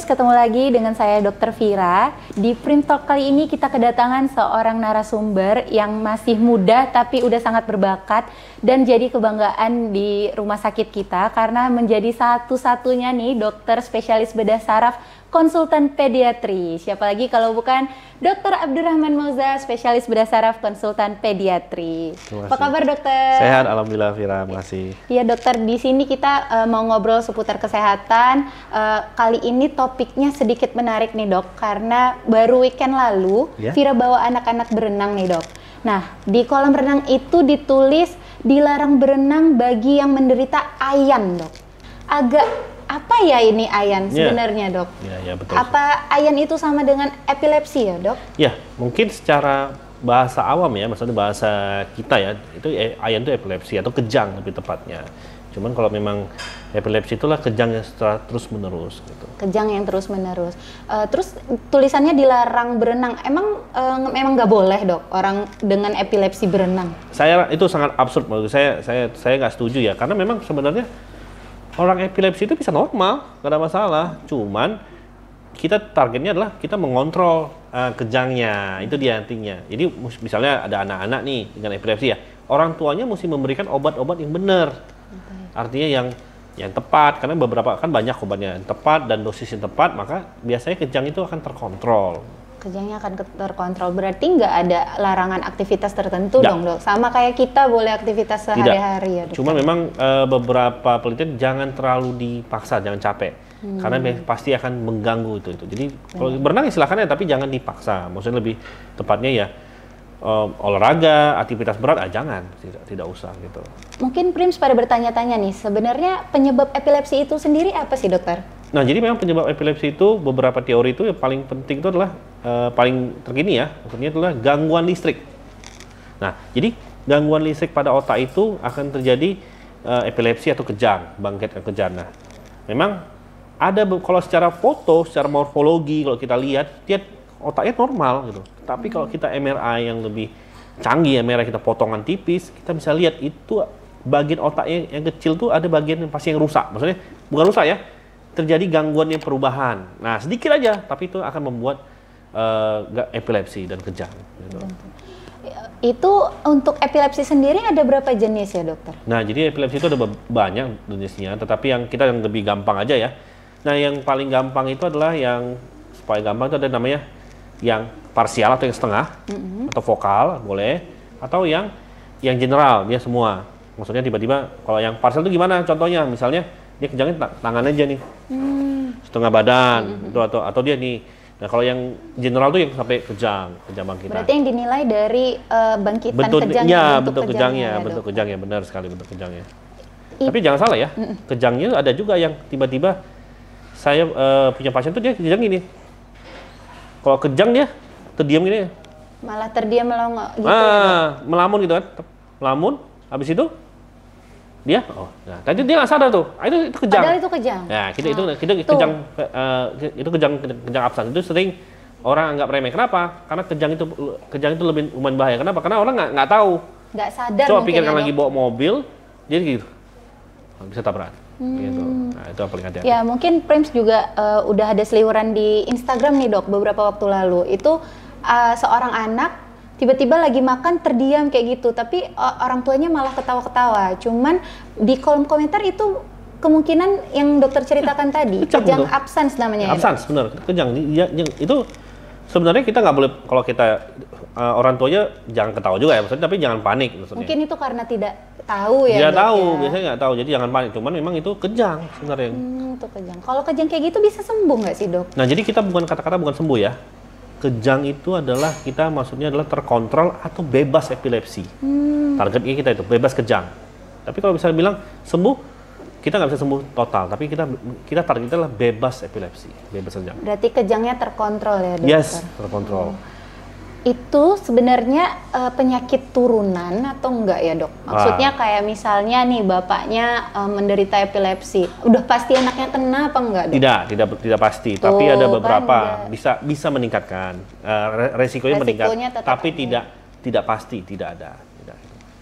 Prims, ketemu lagi dengan saya Dr. Vira. Di Prims Talk kali ini kita kedatangan seorang narasumber yang masih muda tapi udah sangat berbakat dan jadi kebanggaan di rumah sakit kita karena menjadi satu-satunya nih dokter spesialis bedah saraf konsultan pediatri. Siapa lagi kalau bukan Dr. Abdurrahman Mauza, spesialis bedah saraf konsultan pediatri. Apa kabar dokter? Sehat, alhamdulillah Vira, makasih. Iya dokter, di sini kita mau ngobrol seputar kesehatan. Kali ini topiknya sedikit menarik nih dok, karena baru weekend lalu Vira bawa anak-anak berenang nih dok. Nah, di kolam renang itu ditulis dilarang berenang bagi yang menderita ayan dok. Agak apa ya ini ayan sebenarnya dok? Ya, betul. Apa ayan itu sama dengan epilepsi ya dok? Ya, mungkin secara bahasa awam ya, maksudnya bahasa kita ya, itu ayan itu epilepsi atau kejang lebih tepatnya. Cuman kalau memang epilepsi itulah kejang yang secara terus menerus gitu. Kejang yang terus menerus. Terus tulisannya dilarang berenang. Emang nggak boleh dok orang dengan epilepsi berenang? Saya itu sangat absurd menurut saya nggak setuju ya, karena memang sebenarnya orang epilepsi itu bisa normal, nggak ada masalah. Cuman kita targetnya adalah kita mengontrol kejangnya, itu dia intinya. Jadi misalnya ada anak-anak nih dengan epilepsi ya, orang tuanya mesti memberikan obat-obat yang benar. Artinya yang tepat, karena beberapa kan banyak obatnya yang tepat dan dosis yang tepat, maka biasanya kejang itu akan terkontrol. Kejangnya akan terkontrol, berarti nggak ada larangan aktivitas tertentu dong dok? Sama kayak kita boleh aktivitas sehari-hari ya dok? Cuma memang beberapa penelitian jangan terlalu dipaksa, jangan capek. Karena pasti akan mengganggu itu. Jadi kalau berenang silakan ya, tapi jangan dipaksa. Maksudnya lebih tepatnya ya olahraga, aktivitas berat, jangan, tidak usah gitu. Mungkin Prims pada bertanya-tanya nih, sebenarnya penyebab epilepsi itu sendiri apa sih dokter? Nah, jadi memang penyebab epilepsi itu beberapa teori itu yang paling penting itu adalah paling terkini ya, maksudnya adalah gangguan listrik. Nah, jadi gangguan listrik pada otak itu akan terjadi epilepsi atau kejang, bangkit kejang. Nah, memang ada kalau secara foto, secara morfologi kalau kita lihat dia otaknya normal gitu. Tapi kalau kita MRI yang lebih canggih, MRI kita potongan tipis, kita bisa lihat itu bagian otaknya yang kecil tuh ada bagian yang pasti yang rusak. Maksudnya bukan rusak ya, terjadi gangguan yang perubahan. Nah, sedikit aja, tapi itu akan membuat epilepsi dan kejang. Gitu. Itu untuk epilepsi sendiri ada berapa jenis ya dokter? Nah, jadi epilepsi itu ada banyak jenisnya, tetapi yang kita yang lebih gampang aja ya. Nah, yang paling gampang itu adalah yang paling gampang itu ada namanya yang parsial atau yang setengah, atau vokal boleh, atau yang general dia semua. Maksudnya tiba-tiba kalau yang parsial itu gimana? Contohnya misalnya dia kejangnya tangan aja nih, setengah badan, atau dia nih. Nah, kalau yang general tuh yang sampai kejang bangkitan. Berarti yang dinilai dari bangkitan kejang, bentuk kejangnya, bentuk kejangnya, benar sekali bentuk kejangnya. Tapi jangan salah ya, kejangnya ada juga yang tiba-tiba saya punya pasien tuh dia kejang gini. Kalau kejang dia terdiam gini. Malah terdiam melongo gitu ya, melamun gitu kan. Melamun, habis itu dia nah tadi dia nggak sadar tuh. Itu kejang. Padahal itu kejang. Nah, kita kejang itu kejang absen itu sering orang anggap remeh. Kenapa? Karena kejang itu lebih lumayan bahaya. Kenapa? Karena orang nggak tahu. Nggak sadar. Coba pikirkan lagi bawa mobil, jadi gitu. Bisa tabrakan. Gitu. Nah, itu yang paling hati-hati. Ya, mungkin Prims juga udah ada seliweran di Instagram nih dok beberapa waktu lalu. Itu seorang anak tiba-tiba lagi makan terdiam kayak gitu, tapi orang tuanya malah ketawa-ketawa. Cuman di kolom komentar itu kemungkinan yang dokter ceritakan tadi, kejang absens namanya. Absens, benar. Kejang. Itu sebenarnya kita nggak boleh, kalau kita orang tuanya jangan ketawa juga ya, maksudnya, tapi jangan panik. Maksudnya. Mungkin itu karena tidak tahu ya. Tidak tahu, biasanya nggak tahu, jadi jangan panik. Cuman memang itu kejang sebenarnya. Itu kejang. Kalau kejang kayak gitu bisa sembuh nggak sih dok? Nah, jadi kita bukan kata-kata bukan sembuh ya. Kejang itu adalah kita maksudnya adalah terkontrol atau bebas epilepsi. Targetnya kita itu bebas kejang. Tapi kalau misalnya bilang sembuh, kita nggak bisa sembuh total. Tapi kita targetnya adalah bebas epilepsi, bebas kejang. Berarti kejangnya terkontrol ya dokter? Yes, terkontrol. Itu sebenarnya penyakit turunan atau enggak ya dok? Maksudnya kayak misalnya nih bapaknya menderita epilepsi, udah pasti anaknya kena apa enggak dok? Tidak pasti, tapi ada beberapa bisa meningkatkan resikonya meningkat, tapi tidak pasti, tidak ada.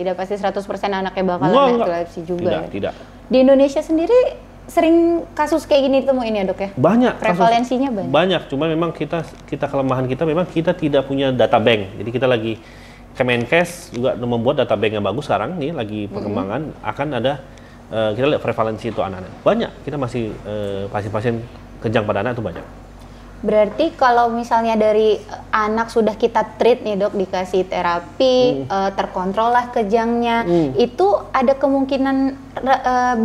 Tidak pasti 100% anaknya bakalan epilepsi juga. Tidak. Di Indonesia sendiri sering kasus kayak gini ditemuin ya dok ya? Banyak. Prevalensinya banyak. Banyak, cuma memang kita kelemahan kita memang kita tidak punya data bank. Jadi kita lagi Kemenkes juga membuat data bank yang bagus sekarang nih lagi perkembangan akan ada kita lihat prevalensi itu anak-anak. Banyak, kita masih pasien-pasien kejang pada anak itu banyak. Berarti kalau misalnya dari anak sudah kita treat nih dok, dikasih terapi, terkontrol lah kejangnya, itu ada kemungkinan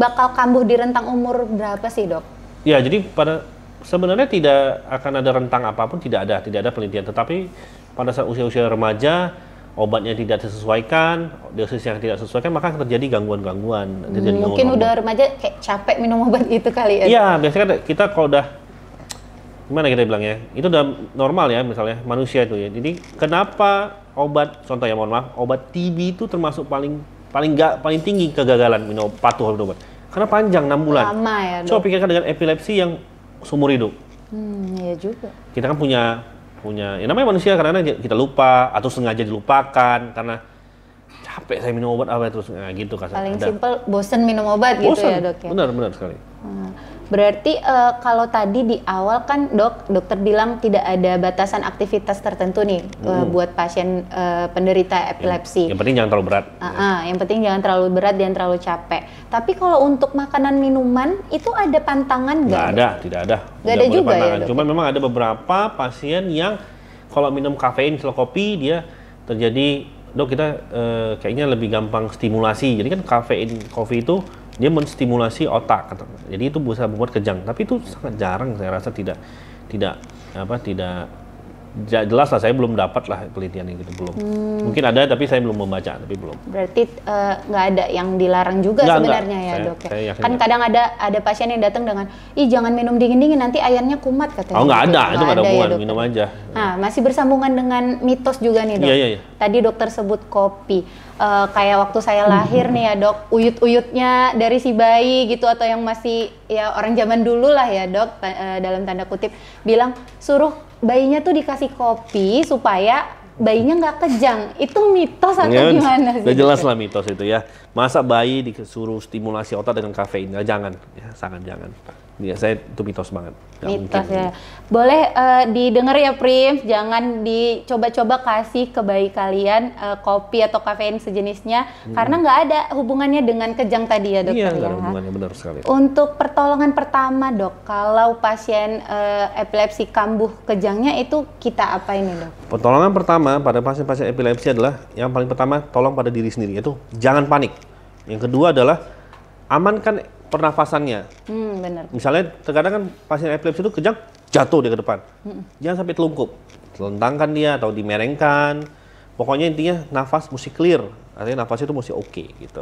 bakal kambuh di rentang umur berapa sih dok? Ya, jadi sebenarnya tidak akan ada rentang apapun, tidak ada penelitian. Tetapi pada saat usia-usia remaja, obatnya tidak disesuaikan, dosis yang tidak sesuaikan, maka akan terjadi gangguan-gangguan. Mungkin udah remaja kayak capek minum obat itu kali ya? Iya, biasanya kan kita kalau udah gimana kita bilangnya, itu udah normal ya misalnya manusia itu ya. Jadi kenapa contoh ya mohon maaf, obat TB itu termasuk paling tinggi kegagalan minum patuh obat. Karena panjang 6 bulan. Lama ya dok. Coba pikirkan dengan epilepsi yang seumur hidup. Iya juga. Kita kan punya ya namanya manusia kadang-kadang kita lupa atau sengaja dilupakan karena capek saya minum obat apa terus gitu kasar. Paling simpel bosen minum obat gitu ya dok ya. Benar sekali. Berarti kalau tadi di awal kan dokter bilang tidak ada batasan aktivitas tertentu nih buat pasien penderita epilepsi. Yang penting jangan terlalu berat. Yang penting jangan terlalu berat dan terlalu capek. Tapi kalau untuk makanan minuman itu ada pantangan nggak? Nggak ada, tidak ada. Nggak ada juga ya dok? Cuma memang ada beberapa pasien yang kalau minum kafein, misal kopi, dia terjadi, dok kita kayaknya lebih gampang stimulasi. Jadi kan kafein kopi itu dia menstimulasi otak, jadi itu bisa membuat kejang. Tapi itu sangat jarang, saya rasa tidak jelas lah, saya belum dapat lah penelitian gitu, belum. Mungkin ada tapi saya belum membaca, tapi belum. Berarti nggak ada yang dilarang juga sebenarnya ya dok ya? Kan kadang ada pasien yang datang dengan, ih jangan minum dingin-dingin nanti ayamnya kumat katanya. Oh nggak ada, itu nggak ada hubungan, ya, minum aja. Nah masih bersambungan dengan mitos juga nih dok. Iya. Tadi dokter sebut kopi. Kayak waktu saya lahir nih ya dok, uyut-uyutnya dari si bayi gitu atau yang masih ya orang zaman dulu lah ya dok, dalam tanda kutip bilang suruh bayinya tuh dikasih kopi supaya bayinya nggak kejang. Itu mitos atau gimana sih? Udah jelas lah mitos itu ya. Masa bayi disuruh stimulasi otak dengan kafein? Jangan, ya sangat jangan. Ya, saya itu mitos banget. Mitos ya. Boleh didengar ya Prim, jangan dicoba-coba kasih ke bayi kalian kopi atau kafein sejenisnya karena nggak ada hubungannya dengan kejang tadi ya dokter. Iya, nggak ada hubungannya, benar sekali. Untuk pertolongan pertama dok, kalau pasien epilepsi kambuh kejangnya itu kita apa ini dok? Pertolongan pertama pada pasien-pasien epilepsi adalah yang paling pertama tolong pada diri sendiri, yaitu jangan panik. Yang kedua adalah amankan pernafasannya. Benar. Misalnya terkadang kan pasien epilepsi itu kejang, jatuh dia ke depan. Jangan sampai telungkup. Telentangkan dia atau dimerengkan. Pokoknya intinya nafas mesti clear. Artinya nafas itu mesti oke gitu.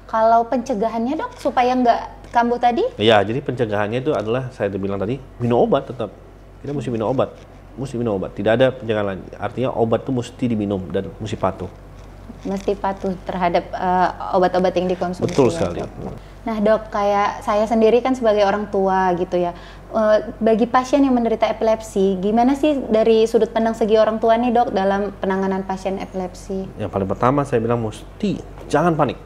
Kalau pencegahannya dok supaya nggak kambuh tadi? Iya, jadi pencegahannya itu adalah saya udah bilang tadi, minum obat tetap. Kita mesti minum obat. Tidak ada pencegahan lain. Artinya obat itu mesti diminum dan mesti patuh. Mesti patuh terhadap obat-obat yang dikonsumsi. Betul sekali. Nah dok, kayak saya sendiri kan sebagai orang tua gitu ya, bagi pasien yang menderita epilepsi, gimana sih dari sudut pandang segi orang tua nih dok dalam penanganan pasien epilepsi? Yang paling pertama saya bilang mesti jangan panik.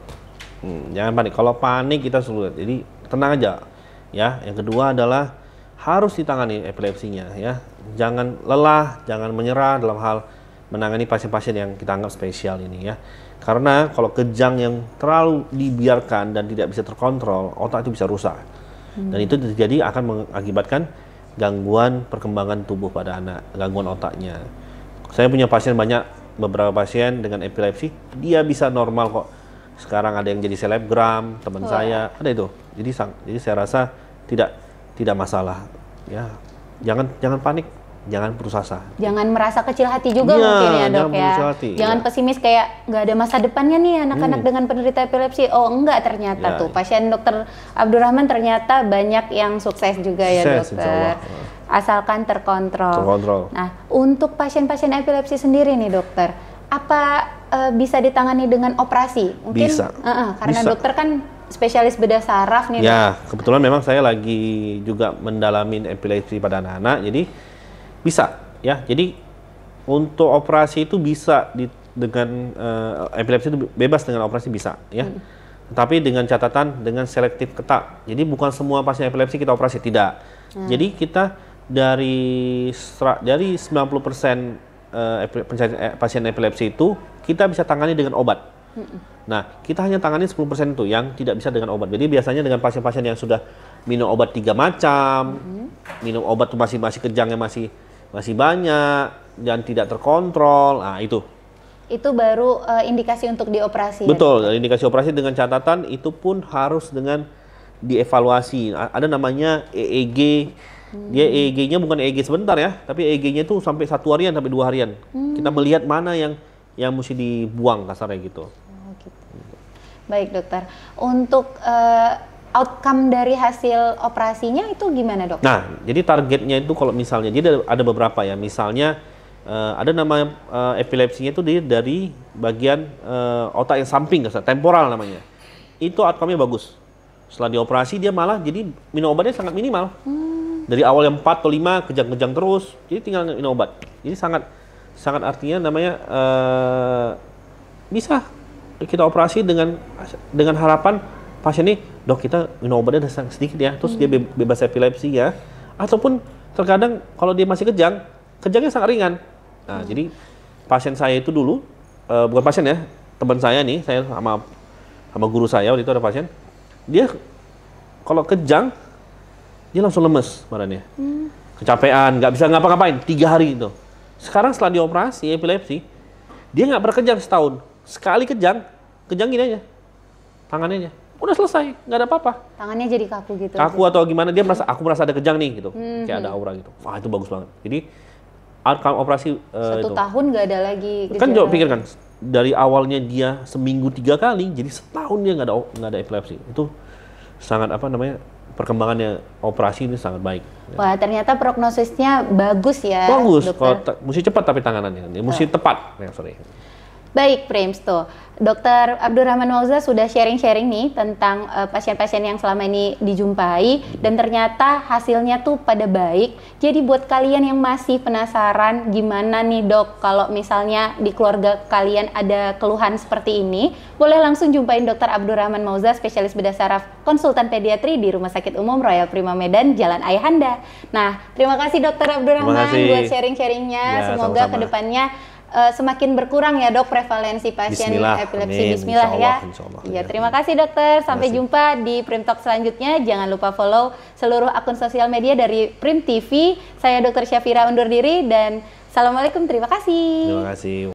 Jangan panik. Kalau panik kita sulit. Jadi tenang aja. Ya. Yang kedua adalah harus ditangani epilepsinya. Ya. Jangan lelah, jangan menyerah dalam hal menangani pasien-pasien yang kita anggap spesial ini ya. Karena kalau kejang yang terlalu dibiarkan dan tidak bisa terkontrol, otak itu bisa rusak. Dan itu terjadi akan mengakibatkan gangguan perkembangan tubuh pada anak, gangguan otaknya. Saya punya pasien beberapa pasien dengan epilepsi, dia bisa normal kok. Sekarang ada yang jadi selebgram, teman saya, ada itu. Jadi saya rasa tidak masalah ya. Jangan panik. Jangan putus asa. Jangan merasa kecil hati juga mungkin ya dok ya. Jangan pesimis kayak nggak ada masa depannya nih anak-anak dengan penderita epilepsi. Oh enggak, ternyata tuh pasien dokter Abdurrahman ternyata banyak yang sukses juga ya dokter. Asalkan terkontrol. Nah untuk pasien-pasien epilepsi sendiri nih dokter, apa bisa ditangani dengan operasi? Mungkin bisa. Karena bisa. Dokter kan spesialis bedah saraf nih. Ya dok. Kebetulan memang saya lagi juga mendalamin epilepsi pada anak-anak, jadi bisa ya. Jadi untuk operasi itu bisa dengan epilepsi itu bebas dengan operasi bisa ya. Tapi dengan catatan dengan selektif ketat. Jadi bukan semua pasien epilepsi kita operasi, tidak. Jadi kita dari 90% pasien epilepsi itu kita bisa tangani dengan obat. Nah, kita hanya tangani 10% itu yang tidak bisa dengan obat. Jadi biasanya dengan pasien-pasien yang sudah minum obat 3 macam, minum obat tuh masih kejangnya masih banyak dan tidak terkontrol. Nah, itu baru indikasi untuk dioperasi. Betul, indikasi operasi dengan catatan itu pun harus dengan dievaluasi. Ada namanya EEG. Dia EEG-nya bukan EEG sebentar ya, tapi EEG-nya itu sampai 1 harian sampai 2 harian. Kita melihat mana yang mesti dibuang kasarnya gitu. Oh, gitu. Baik dokter, untuk outcome dari hasil operasinya itu gimana dok? Nah, jadi targetnya itu kalau misalnya, jadi ada beberapa ya, misalnya ada nama epilepsinya itu dari bagian otak yang samping, temporal namanya. Itu outcome-nya bagus. Setelah dioperasi dia malah jadi minum obatnya sangat minimal. Dari awal yang 4 atau 5 kejang-kejang terus, jadi tinggal minum obat. Jadi sangat artinya namanya bisa kita operasi dengan harapan pasien ini, dok kita minum obatnya sedikit ya, terus dia bebas epilepsi ya. Ataupun terkadang kalau dia masih kejangnya sangat ringan. Nah, jadi pasien saya itu dulu, bukan pasien ya, teman saya nih, saya sama guru saya waktu itu ada pasien, dia kalau kejang, dia langsung lemes badannya. Kecapean, nggak bisa ngapa-ngapain, 3 hari itu. Sekarang setelah dioperasi epilepsi, dia nggak pernah kejang setahun. Sekali kejang gini aja, tangannya aja. Udah selesai, nggak ada apa-apa. Tangannya jadi kaku gitu. Kaku atau gimana, aku merasa ada kejang nih gitu. Kayak ada aura gitu. Wah, itu bagus banget. Jadi outcome operasi 1 tahun nggak ada lagi gejala. Kan coba pikirkan, dari awalnya dia seminggu 3 kali, jadi setahun dia nggak ada epilepsi. Itu sangat perkembangannya operasi ini sangat baik. Wah, ternyata prognosisnya bagus ya. Bagus, dokter. mesti cepat tapi tanganannya, mesti tepat. Sorry. Baik, Prims tuh. Dokter Abdurrahman Mauza sudah sharing-sharing nih tentang pasien-pasien yang selama ini dijumpai dan ternyata hasilnya tuh pada baik. Jadi buat kalian yang masih penasaran gimana nih dok kalau misalnya di keluarga kalian ada keluhan seperti ini, boleh langsung jumpain Dokter Abdurrahman Mauza, spesialis bedah saraf konsultan pediatri di Rumah Sakit Umum Royal Prima Medan, Jalan Ayahanda. Nah, terima kasih Dokter Abdurrahman buat sharing-sharingnya. Ya, semoga sama-sama. kedepannya semakin berkurang ya dok prevalensi pasien epilepsi. Bismillah ya. Iya, terima kasih dokter. Sampai jumpa di Prim Talk selanjutnya. Jangan lupa follow seluruh akun sosial media dari Prim TV. Saya Dr. Syafira undur diri dan assalamualaikum. Terima kasih. Terima kasih.